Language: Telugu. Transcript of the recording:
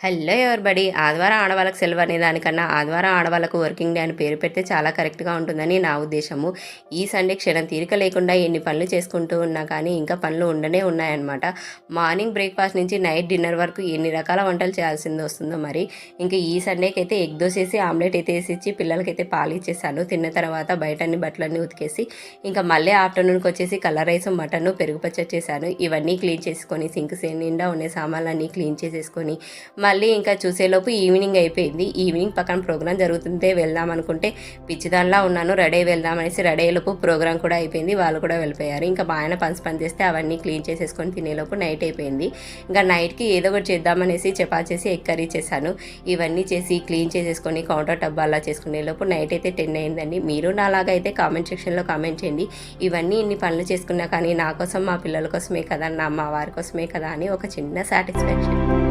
హలో ఎవరిబడి ఆదివారం ఆడవాళ్ళకి సెలవు అనే దానికన్నా ఆదివారం ఆడవాళ్ళకు వర్కింగ్ డే అని పేరు పెడితే చాలా కరెక్ట్గా ఉంటుందని నా ఉద్దేశము. ఈ సండే క్షణం తీరిక లేకుండా ఎన్ని పనులు చేసుకుంటూ ఉన్నా కానీ ఇంకా పనులు ఉండనే ఉన్నాయన్నమాట. మార్నింగ్ బ్రేక్ఫాస్ట్ నుంచి నైట్ డిన్నర్ వరకు ఎన్ని రకాల వంటలు చేయాల్సింది వస్తుందో మరి. ఇంకా ఈ సండేకి అయితే ఎగ్ దోశ వేసి ఆమ్లెట్ అయితే వేసి ఇచ్చి పిల్లలకైతే పాలు ఇచ్చేసాను. తిన్న తర్వాత బయట అన్ని బట్టలన్నీ ఉతికేసి ఇంకా మళ్ళీ ఆఫ్టర్నూన్కి వచ్చేసి కలర్ రైస్ మటన్ పెరుగు పచ్చడి చేశాను. ఇవన్నీ క్లీన్ చేసుకొని సింక్ నిండా ఉండే సామాన్లన్నీ క్లీన్ చేసేసుకొని మళ్ళీ ఇంకా చూసేలోపు ఈవినింగ్ అయిపోయింది. ఈవినింగ్ పక్కన ప్రోగ్రామ్ జరుగుతుంటే వెళ్దాం అనుకుంటే పిచ్చిదానిలా ఉన్నాను. రెడీ వెళ్దాం అనేసి రెడీ అయ్యేలోపు ప్రోగ్రామ్ కూడా అయిపోయింది. వాళ్ళు కూడా వెళ్ళిపోయారు. ఇంకా మా ఆయన పని చేస్తే అవన్నీ క్లీన్ చేసేసుకొని తినేలోపు నైట్ అయిపోయింది. ఇంకా నైట్కి ఏదో ఒకటి చేద్దామనేసి చపాతీ చేసి ఎగ్ కర్రీ చేశాను. ఇవన్నీ చేసి క్లీన్ చేసేసుకొని కౌంటర్ టబ్ అలా చేసుకునేలోపు నైట్ అయితే 10 అయిందండి. మీరు నాలాగా అయితే కామెంట్ సెక్షన్లో కామెంట్ చేయండి. ఇవన్నీ ఇన్ని పనులు చేసుకున్నా కానీ నా కోసం మా పిల్లల కోసమే కదా, మా వారి కోసమే కదా అని ఒక చిన్న సాటిస్ఫాక్షన్.